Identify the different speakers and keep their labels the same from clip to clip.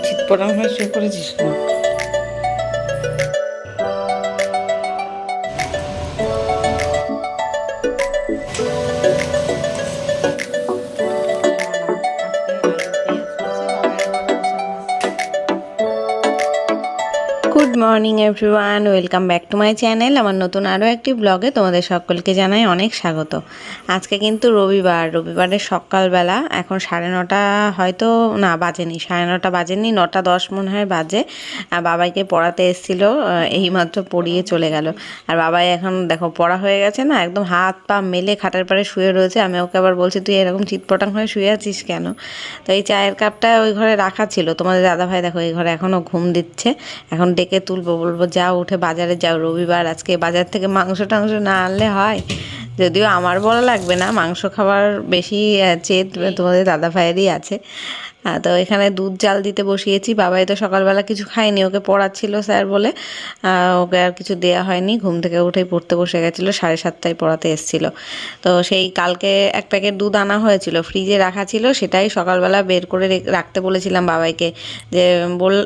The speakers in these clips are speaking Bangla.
Speaker 1: ছিটপটাং হয়ে শুয়ে পড়েছিস কেন? Good morning everyone, welcome back to my channel. আমার নতুন আরও একটি ব্লগে তোমাদের সকলকে জানাই অনেক স্বাগত। আজকে কিন্তু রবিবারের সকালবেলা, এখন 9:30 হয়তো না বাজেনি, 9:30 বাজেনি, 9:10 মনে হয় বাজে। বাবাইকে পড়াতে এসেছিল, এইমাত্র পড়িয়ে চলে গেল। আর বাবাই এখন দেখো পড়া হয়ে গেছে না, একদম হাত পা মেলে খাটের পাড়ে শুয়ে রয়েছে। আমি ওকে আবার বলছি, তুই এরকম চিৎপটাং হয়ে শুয়ে আছিস কেন? তো এই চায়ের কাপটা ওই ঘরে রাখা ছিল, তোমাদের দাদাভাই দেখো এই ঘরে এখনও ঘুম দিচ্ছে। এখন ডেকে তুলবো, বলবো যাও উঠে বাজারে যাও, রবিবার আজকে বাজার থেকে মাংস টাংস না আনলে হয়? যদিও আমার বলা লাগবে না, মাংস খাবার বেশি চেত তোমাদের দাদা ভাইয়েরই আছে। তো এখানে দুধ জাল দিতে বসিয়েছি। বাবাই তো সকালবেলা কিছু খায়নি, ওকে পড়াচ্ছিল স্যার বলে ওকে আর কিছু দেওয়া হয়নি। ঘুম থেকে উঠেই পড়তে বসে গেছিলো, 7:30টায় পড়াতে এসেছিলো। তো সেই কালকে এক প্যাকেট দুধ আনা হয়েছিল, ফ্রিজে রাখা ছিল, সেটাই সকালবেলা বের করে রাখতে বলেছিলাম বাবাইকে। যে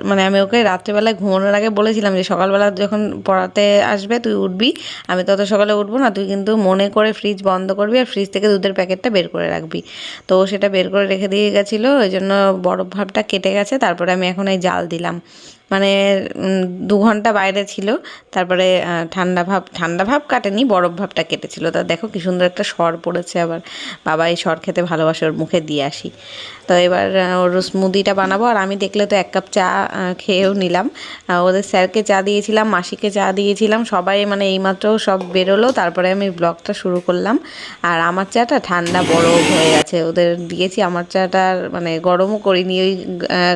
Speaker 1: মানে আমি ওকে রাত্রেবেলায় ঘুমানোর আগে বলেছিলাম যে সকালবেলা যখন পড়াতে আসবে তুই উঠবি, আমি তত সকালে উঠবো না, তুই কিন্তু মনে করে ফ্রিজ বন্ধ করবি আর ফ্রিজ থেকে দুধের প্যাকেটটা বের করে রাখবি। তো সেটা বের করে রেখে দিয়ে গেছিলো, ওই জন্য বরফ ভাবটা কেটে গেছে। তারপরে আমি এখন এই জাল দিলাম, মানে 2 ঘন্টা বাইরে ছিল, তারপরে ঠান্ডা ভাব কাটেনি, বরফ ভাবটা কেটেছিল। তা দেখো কি সুন্দর একটা সর পড়েছে। আবার বাবা এই সর খেতে ভালোবাসে, ওর মুখে দিয়ে আসি। তো এবার ওর স্মুদিটা বানাবো। আর আমি দেখলে তো 1 কাপ চা খেয়েও নিলাম। ওদের স্যারকে চা দিয়েছিলাম, মাসিকে চা দিয়েছিলাম, সবাই মানে এইমাত্র সব বেরোলো, তারপরে আমি ব্লগটা শুরু করলাম। আর আমার চাটা ঠান্ডা বরফ হয়ে গেছে, ওদের দিয়েছি। আমার চাটা মানে গরমও করিনি, ওই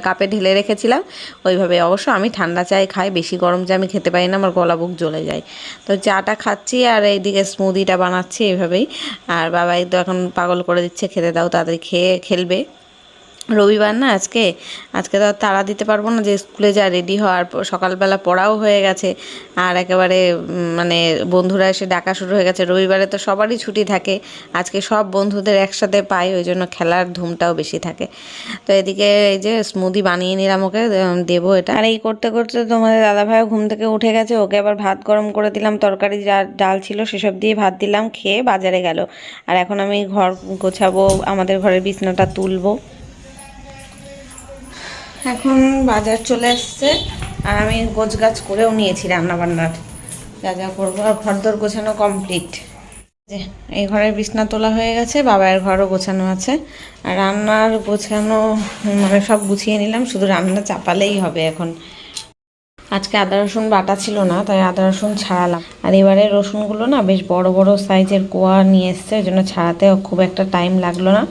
Speaker 1: কাপে ঢেলে রেখেছিলাম ওইভাবে। অবশ্য আমি ঠান্ডা চাই খাই, বেশি গরম চা আমি খেতে পারি না, আমার গলা বুক জ্বলে যায়। তো চাটা খাচ্ছি আর এইদিকে স্মুদিটা বানাচ্ছি এইভাবেই। আর বাবাই তো এখন পাগল করে দিচ্ছে, খেতে দাও, তাড়াতাড়ি খেয়ে খেলবে। রবিবার না আজকে, আজকে তো আর তাড়া দিতে পারবো না যে স্কুলে যা রেডি হওয়ার, সকালবেলা পড়াও হয়ে গেছে। আর একেবারে মানে বন্ধুরা এসে ডাকা শুরু হয়ে গেছে। রবিবারে তো সবারই ছুটি থাকে, আজকে সব বন্ধুদের একসাথে পাই, ওই জন্য খেলার ধুমটাও বেশি থাকে। তো এদিকে এই যে স্মুদি বানিয়ে নিলাম, ওকে দেবো এটা। আর এই করতে করতে তোমাদের দাদাভাইও ঘুম থেকে উঠে গেছে, ওকে আবার ভাত গরম করে দিলাম, তরকারি যা ডাল ছিল সেসব দিয়ে ভাত দিলাম, খেয়ে বাজারে গেল। আর এখন আমি ঘর গোছাবো, আমাদের ঘরের বিছনাটা তুলবো। এখন বাজার চলে এসছে আর আমি গোছগাছ করেও নিয়েছি রান্নাবান্নার যা যা করবো। আর ঘরদোর গোছানো কমপ্লিট, যে এই ঘরের বিছনা তোলা হয়ে গেছে, বাবার ঘরও গোছানো আছে। আর রান্নার গোছানো মানে সব গুছিয়ে নিলাম, শুধু রান্না চাপালেই হবে এখন। আজকে আদা রসুন বাটা ছিল না, তাই আদা রসুন ছাড়ালাম। আর এবারে রসুনগুলো না বেশ বড় বড় সাইজের কোয়া নিয়ে এসছে, ওই জন্য ছাড়াতে খুব একটা টাইম লাগলো না।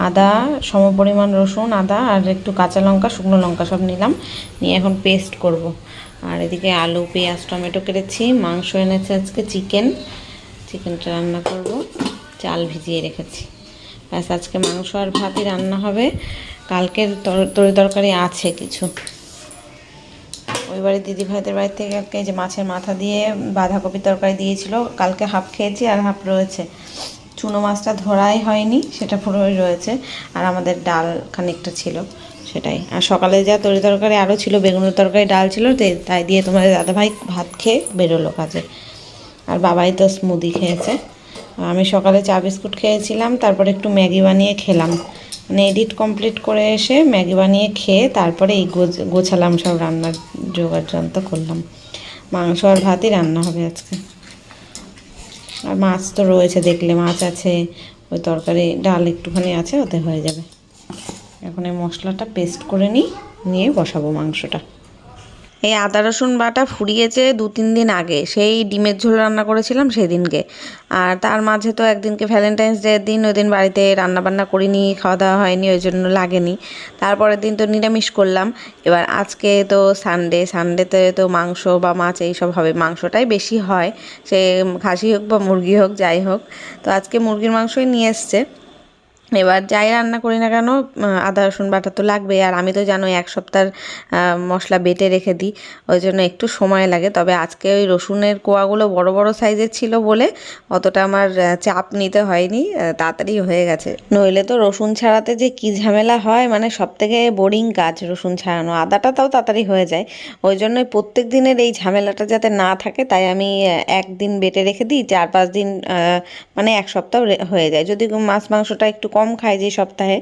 Speaker 1: আদা সমপরিমাণ রসুন, আদা আর একটু কাঁচা লঙ্কা, শুকনো লঙ্কা সব নিলাম, নিয়ে এখন পেস্ট করব। আর এদিকে আলু পেঁয়াজ টমেটো কেটেছি। মাংস এনেছে আজকে চিকেনটা রান্না করব, চাল ভিজিয়ে রেখেছি। ব্যাস আজকে মাংস আর ভাতই রান্না হবে। কালকের তরি তরকারি আছে কিছু, ওই বাড়ি দিদি ভাইদের বাড়ি থেকে কালকে যে মাছের মাথা দিয়ে বাঁধাকপি তরকারি দিয়েছিল, কালকে হাফ খেয়েছি আর হাফ রয়েছে। চুনো মাছটা ধরাই হয়নি, সেটা পুরোই রয়েছে। আর আমাদের ডাল খানিকটা ছিল, সেটাই। আর সকালে যা তরি তরকারি আরও ছিল, বেগুনের তরকারি, ডাল ছিল, তাই দিয়ে তোমাদের দাদাভাই ভাত খেয়ে বেরোলো কাজে। আর বাবাই তো স্মুদি খেয়েছে। আমি সকালে চা বিস্কুট খেয়েছিলাম, তারপরে একটু ম্যাগি বানিয়ে খেলাম। মানে এডিট কমপ্লিট করে এসে ম্যাগি বানিয়ে খেয়ে তারপরে এই গোছালাম, সব রান্নার জোগাড় যন্ত্র করলাম। মাংস আর ভাতই রান্না হবে আজকে। আর মাছ তো রয়েছে, দেখলে মাছ আছে, ওই তরকারি ডাল একটুখানি আছে, ওতে হয়ে যাবে। এখন এই মশলাটা পেস্ট করে নিয়ে বসাবো মাংসটা। এই আদা রসুন বাটা ফুরিয়েছে 2-3 দিন আগে, সেই ডিমের ঝোল রান্না করেছিলাম সেদিনকে। আর তার মাঝে তো একদিনকে ভ্যালেন্টাইন্স ডের দিন, ওই দিন বাড়িতে রান্নাবান্না করিনি, খাওয়া দাওয়া হয়নি, ওই জন্য লাগেনি। তারপরের দিন তো নিরামিষ করলাম। এবার আজকে তো সানডেতে তো মাংস বা মাছ এইসব হবে, মাংসটাই বেশি হয়, সে খাসি হোক বা মুরগি হোক যাই হোক। তো আজকে মুরগির মাংসই নিয়ে এসছে। এবার যাই রান্না করি না কেন আদা রসুন বাটা তো লাগবে, আর আমি তো জানোই এক সপ্তাহ মশলা বেটে রেখে দিই, ওই জন্য একটু সময় লাগে। তবে আজকে ওই রসুনের কোয়াগুলো বড় বড় সাইজের ছিল বলে অতটা আমার চাপ নিতে হয়নি, তাড়াতাড়ি হয়ে গেছে। নইলে তো রসুন ছাড়াতে যে কী ঝামেলা হয়, মানে সব থেকে বোরিং কাজ রসুন ছাড়ানো। আদাটা তাও তাড়াতাড়ি হয়ে যায়, ওই জন্যই প্রত্যেক দিনের এই ঝামেলাটা যাতে না থাকে তাই আমি একদিন বেটে রেখে দিই, 4-5 দিন মানে এক সপ্তাহ হয়ে যায়। যদি মাছ মাংসটা একটু কম খাই যে সপ্তাহে,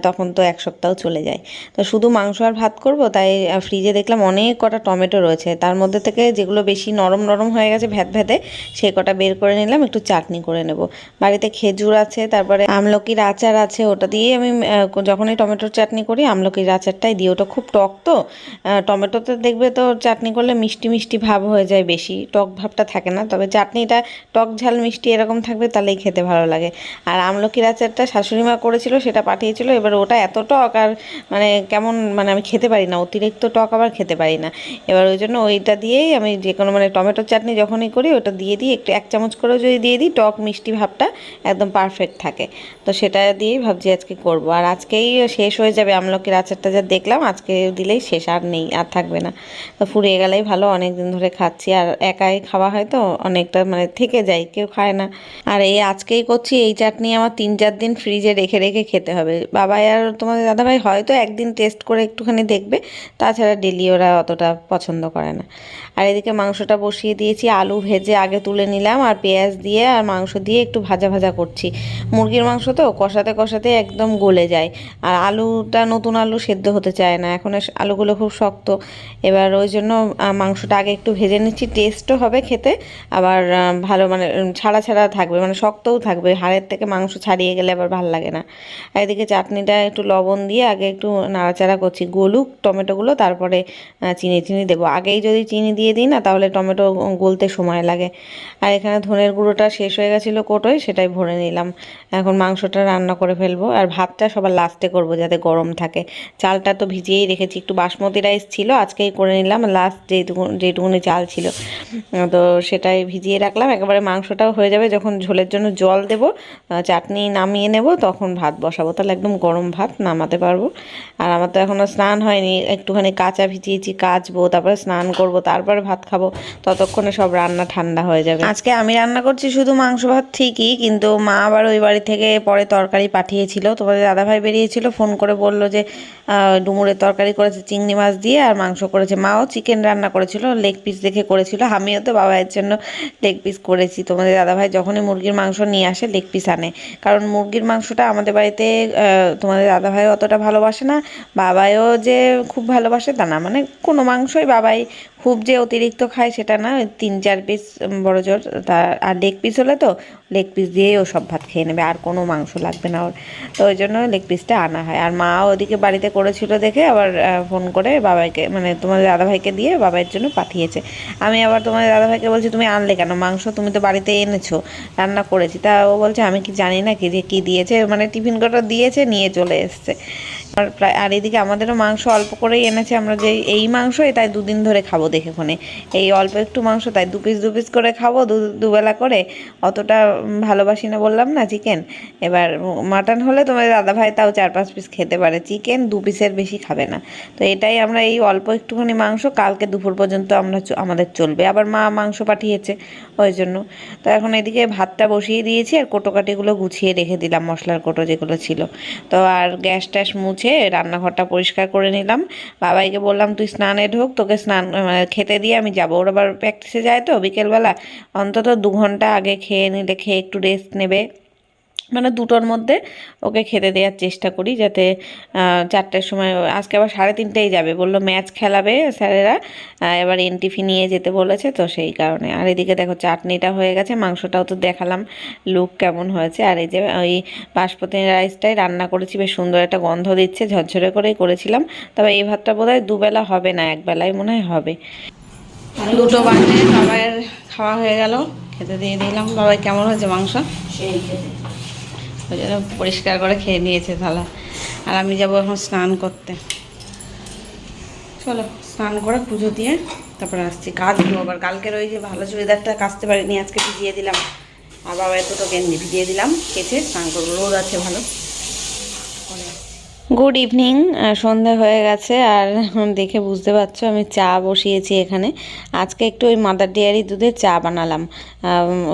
Speaker 1: তখন তো এক সপ্তাহ চলে যায়। তো শুধু মাংস আর ভাত করব, তাই ফ্রিজে দেখলাম অনেক কটা টমেটো রয়েছে, তার মধ্যে থেকে যেগুলো বেশি নরম নরম হয়ে গেছে ভ্যাত ভ্যাতে, সেই কটা বের করে নিলাম, একটু চাটনি করে নেব। বাড়িতে খেজুর আছে, তারপরে আমলকির আচার আছে, ওটা দিয়েই আমি যখনই টমেটোর চাটনি করি আমলকির আচারটাই দিই। ওটা খুব টক তো, টমেটোতে দেখবে তো চাটনি করলে মিষ্টি মিষ্টি ভাব হয়ে যায়, বেশি টক ভাবটা থাকে না। তবে চাটনিটা টক ঝাল মিষ্টি এরকম থাকবে, তাহলেই খেতে ভালো লাগে। আর আমলকির আচারটা শাশুড়ি মা করেছিল, সেটা পাঠিয়েছিল। এবার ওটা এত টক আর মানে কেমন, মানে আমি খেতে পারি না, অতিরিক্ত টক আবার খেতে পারি না। এবার ওই জন্য ওইটা দিয়েই আমি যে কোনো মানে টমেটোর চাটনি যখনই করি ওটা দিয়ে দিই, একটু 1 চামচ করেও যদি দিয়ে দিই, টক মিষ্টি ভাবটা একদম পারফেক্ট থাকে। তো সেটা দিয়েই ভাবছি আজকে করব। আর আজকেই শেষ হয়ে যাবে আমলকির আচারটা, যা দেখলাম আজকে দিলেই শেষ, আর নেই, আর থাকবে না। তো ফুরিয়ে গেলেই ভালো, অনেক দিন ধরে খাচ্ছি, আর একাই খাওয়া হয় তো অনেকটা মানে থেকে যায়, কেউ খায় না। আর এই আজকেই করছি, এই চাটনি আমার 3-4 দিন ফ্রিজে রেখে রেখে খেতে হবে। বাবা আর তোমাদের দাদাভাই হয়তো একদিন টেস্ট করে একটুখানি দেখবে, তাছাড়া ডেলি ওরা অতটা পছন্দ করে না। আর এদিকে মাংসটা বসিয়ে দিয়েছি, আলু ভেজে আগে তুলে নিলাম, আর পেঁয়াজ দিয়ে আর মাংস দিয়ে একটু ভাজা ভাজা করছি। মুরগির মাংস তো কষাতে কষাতে একদম গলে যায়, আর আলুটা নতুন আলু সেদ্ধ হতে চায় না, এখন আলুগুলো খুব শক্ত। এবার ওই জন্য মাংসটা আগে একটু ভেজে নিচ্ছি, টেস্টও হবে খেতে, আবার ভালো মানে ছাড়া ছাড়া থাকবে, মানে শক্তও থাকবে, হাড়ের থেকে মাংস ছাড়িয়ে গেলে আবার ভালো লাগে না। আর এদিকে চাটনিটা একটু লবণ দিয়ে আগে একটু নাড়াচাড়া করছি, গলুক টমেটোগুলো, তারপরে চিনি দেবো। আগেই যদি চিনি দিয়ে দিই না, তাহলে টমেটো গলতে সময় লাগে। আর এখানে ধনের গুঁড়োটা শেষ হয়ে গেছিলো কোটোয়, সেটাই ভরে নিলাম। এখন মাংসটা রান্না করে ফেলবো, আর ভাতটা সবার লাস্টে করব যাতে গরম থাকে। চালটা তো ভিজিয়েই রেখেছি, একটু বাসমতি রাইস ছিল, আজকেই করে নিলাম, লাস্ট যেটুকুনি চাল ছিল তো সেটাই ভিজিয়ে রাখলাম। একেবারে মাংসটাও হয়ে যাবে, যখন ঝোলের জন্য জল দেব, চাটনি নামিয়ে নেব, তখন ভাত বসাবো, তাহলে একদম গরম ভাত নামাতে পারবো। আর আমার তো এখনও স্নান হয়নি, একটুখানি কাঁচা ভিজিয়েছি, কাচবো, তারপরে স্নান করব, তারপরে ভাত খাবো, ততক্ষণে সব রান্না ঠান্ডা হয়ে যাবে। আজকে আমি রান্না করছি শুধু মাংস ভাত ঠিকই, কিন্তু মা আবার ওই বাড়ি থেকে পরে তরকারি পাঠিয়েছিল। তোমাদের দাদাভাই বেরিয়েছিল, ফোন করে বলল যে ডুমুরের তরকারি করেছে চিংড়ি মাছ দিয়ে, আর মাংস করেছে। মাও চিকেন রান্না করেছিল, লেগ পিস দেখে করেছিল, আমিও তো বাবাইয়ের জন্য লেগ পিস করেছি। তোমাদের দাদাভাই যখনই মুরগির মাংস নিয়ে আসে লেগ পিস আনে, কারণ মুরগির মাংসটা আমাদের বাড়িতে তোমাদের দাদাভাই অতটা ভালোবাসে না, বাবাইও যে খুব ভালোবাসে তা না, মানে কোনো মাংসই বাবাই খুব যে অতিরিক্ত খায় সেটা না, 3-4 পিস বড় জোর। তা আর লেগ পিস হলে তো লেগ পিস দিয়েই ও সব ভাত খেয়ে নেবে, আর কোনো মাংস লাগবে না ওর, তো ওই জন্য লেগ পিসটা আনা হয়। আর মা ওদিকে বাড়িতে করেছিল দেখে আবার ফোন করে বাবাইকে, মানে তোমাদের দাদাভাইকে দিয়ে বাবাইয়ের জন্য পাঠিয়েছে। আমি আবার তোমাদের দাদাভাইকে বলছি তুমি আনলে কেন মাংস, তুমি তো বাড়িতে এনেছো, রান্না করেছি। তা ও বলছে আমি কি জানি না কি যে কী দিয়েছে, মানে টিফিন কটা দিয়েছে, নিয়ে চলে এসছে। আর এদিকে আমাদেরও মাংস অল্প করেই এনেছে, আমরা যে এই মাংসই তাই 2 দিন ধরে খাবো দেখে শুনে, এই অল্প একটু মাংস তাই 2 পিস করে খাবো, দুবেলা করে। অতটা ভালোবাসি না বললাম না চিকেন। এবার মাটন হলে তোমার দাদাভাই তাও 4-5 পিস খেতে পারে, চিকেন 2 পিসের বেশি খাবে না। তো এটাই আমরা এই অল্প একটুখানি মাংস কালকে দুপুর পর্যন্ত আমাদের চলবে। আবার মা মাংস পাঠিয়েছে ওই জন্য। তো এখন এদিকে ভাতটা বসিয়ে দিয়েছি, আর কোটোকাটিগুলো গুছিয়ে রেখে দিলাম, মশলার কোটো যেগুলো ছিল। তো আর গ্যাস ট্যাস মুছে রান্নাঘরটা পরিষ্কার করে নিলাম। বাবাইকে বললাম তুই স্নানে ঢোক, তোকে স্নান খেতে দিয়ে আমি যাবো। ওর আবার প্র্যাকটিসে যায় তো বিকেলবেলা, অন্তত 2 ঘন্টা আগে খেয়ে নিলে, খেয়ে একটু রেস্ট নেবে, মানে 2টোর মধ্যে ওকে খেতে দেওয়ার চেষ্টা করি, যাতে 4টের সময়, আজকে আবার 3:30টায় যাবে বললো, ম্যাচ খেলাবে স্যারেরা, এবার এনটিভি নিয়ে যেতে বলেছে, তো সেই কারণে। আর এদিকে দেখো চাটনিটা হয়ে গেছে, মাংসটাও তো দেখালাম লুক কেমন হয়েছে। আর এই যে ওই বাসমতি রাইসটাই রান্না করেছি, বেশ সুন্দর একটা গন্ধ দিচ্ছে, ঝরঝরে করেই করেছিলাম। তবে এই ভাতটা বোধহয় 2 বেলা হবে না, 1 বেলায় মনে হয় হবে। 2টো বাজে, বাবার খাওয়া হয়ে গেল, খেতে দিয়ে দিলাম। বাবাই কেমন হয়েছে মাংস? সেই খেতে, ওই জন্য পরিষ্কার করে খেয়ে নিয়েছে থালা। আর আমি যাবো এখন স্নান করতে। চলো স্নান করে পুজো দিয়ে তারপরে আসছি, কাচবো আবার। কালকের ওই যে ভালো চুড়িদারটা কাচতে পারিনি, আজকে ভিজিয়ে দিলাম। আর বাবা এতটা গেঞ্জি ভিজিয়ে দিলাম, কেচে স্নান করবো, রোদ আছে ভালো। Good evening. সন্ধ্যা হয়ে গেছে আর দেখে বুঝতে পারছো আমি চা বসিয়েছি এখানে। আজকে একটু ওই মাদার ডেয়ারি দুধের চা বানালাম।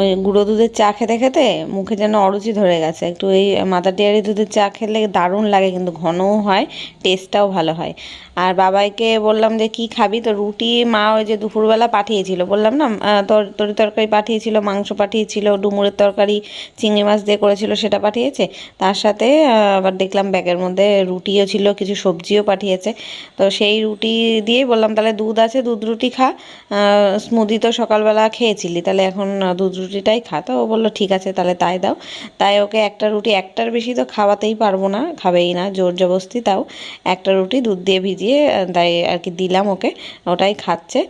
Speaker 1: ওই গুঁড়ো দুধের চা খেতে খেতে মুখে যেন অরুচি ধরে গেছে। একটু ওই মাদার ডেয়ারি দুধের চা খেলে দারুণ লাগে, কিন্তু ঘনও হয়, টেস্টটাও ভালো হয়। আর বাবাইকে বললাম যে কি খাবি, তো রুটি মা ওই যে দুপুরবেলা পাঠিয়েছিল, বললাম না তরি তরকারি পাঠিয়েছিল, মাংস পাঠিয়েছিল, ডুমুরের তরকারি চিংড়ি মাছ দিয়ে করেছিল সেটা পাঠিয়েছে। তার সাথে আবার দেখলাম ব্যাগের মধ্যে রুটিও ছিল, কিছু সবজিও পাঠিয়েছে। তো সেই রুটি দিয়েই বললাম তাহলে দুধ আছে, দুধ রুটি খা, স্মুদি তো সকালবেলা খেয়েছিলি, তাহলে এখন দুধ রুটিটাই খা। তো ও বললো ঠিক আছে তাহলে তাই দাও। তাই ওকে একটা রুটি, একটার বেশি তো খাওয়াতেই পারবো না, খাবেই না জোর জবরদস্তি, তাও একটা রুটি দুধ দিয়ে ভিজিয়ে তাই আর কি দিলাম ওকে, ওটাই খাচ্ছে।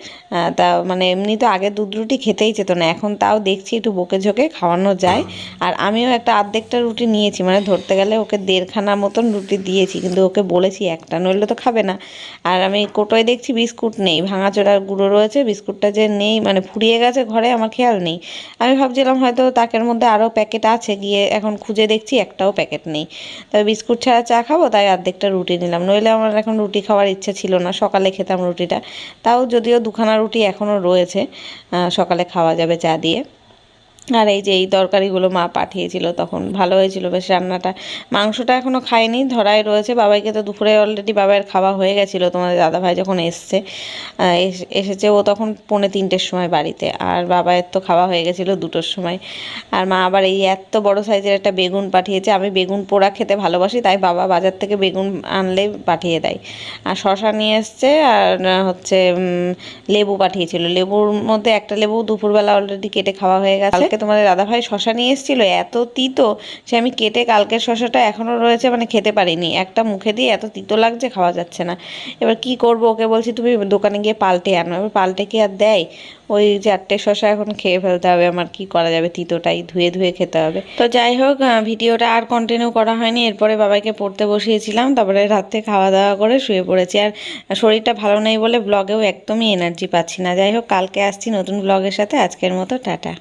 Speaker 1: তা মানে এমনি তো আগে দুধ রুটি খেতেই যেত না, এখন তাও দেখছি একটু বকে ঝোঁকে খাওয়ানো যায়। আর আমিও একটা অর্ধেকটা রুটি নিয়েছি, মানে ধরতে গেলে ওকে 1.5খানা মতন রুটি দিয়েছি, কিন্তু ওকে বলেছি একটা, নইলে তো খাবে না। আর আমি কোটোয় দেখছি বিস্কুট নেই, ভাঙাচোরা গুঁড়ো রয়েছে, বিস্কুটটা যে নেই মানে ফুরিয়ে গেছে ঘরে, আমার খেয়াল নেই। আমি ভাবছিলাম হয়তো তাকের মধ্যে আরও প্যাকেট আছে, গিয়ে এখন খুঁজে দেখছি একটাও প্যাকেট নেই। তবে বিস্কুট ছাড়া চা খাবো, তাই অর্ধেকটা রুটি নিলাম, নইলে আমার এখন রুটি খাওয়ার ইচ্ছা ছিল না, সকালে খেতাম রুটিটা। তাও যদিও 2খানা রুটি এখনও রয়েছে, সকালে খাওয়া যাবে চা দিয়ে। আর এই যে এই তরকারিগুলো মা পাঠিয়েছিল, তখন ভালো হয়েছিল বেশ রান্নাটা। মাংসটা এখনও খাইনি, ধরাই রয়েছে। বাবাইকে তো দুপুরে অলরেডি বাবাইয়ের খাওয়া হয়ে গেছিলো, তোমাদের দাদাভাই যখন এসেছে ও তখন 2:45-র সময় বাড়িতে, আর বাবাইয়ের তো খাওয়া হয়ে গেছিলো 2টোর সময়। আর মা আবার এই এত বড় সাইজের একটা বেগুন পাঠিয়েছে, আমি বেগুন পোড়া খেতে ভালোবাসি, তাই বাবা বাজার থেকে বেগুন আনলেই পাঠিয়ে দেয়। আর শশা নিয়ে এসছে, আর হচ্ছে লেবু পাঠিয়েছিল, লেবুর মধ্যে একটা লেবু দুপুরবেলা অলরেডি কেটে খাওয়া হয়ে গেছে। তোমাদের দাদাভাই শশা নিয়ে এসেছিলো, এত তিতো, সে আমি কেটে কালকের শশাটা এখনও রয়েছে, মানে খেতে পারিনি, একটা মুখে দিয়ে এত তিতো লাগছে, খাওয়া যাচ্ছে না। এবার কি করব, ওকে বলছি তুমি দোকানে গিয়ে পাল্টে আনো, এবার পাল্টে কি আর দেয়, ওই 4টে শশা এখন খেয়ে ফেলতে হবে, আমার কি করা যাবে, তিতোটাই ধুয়ে ধুয়ে খেতে হবে। তো যাই হোক, ভিডিওটা আর কন্টিনিউ করা হয়নি, এরপরে বাবাইকে পড়তে বসিয়েছিলাম, তারপরে রাতে খাওয়া দাওয়া করে শুয়ে পড়েছি। আর শরীরটা ভালো নেই বলে ব্লগেও একদমই এনার্জি পাচ্ছি না। যাই হোক, কালকে আসছি নতুন ব্লগের সাথে, আজকের মতো টাটা।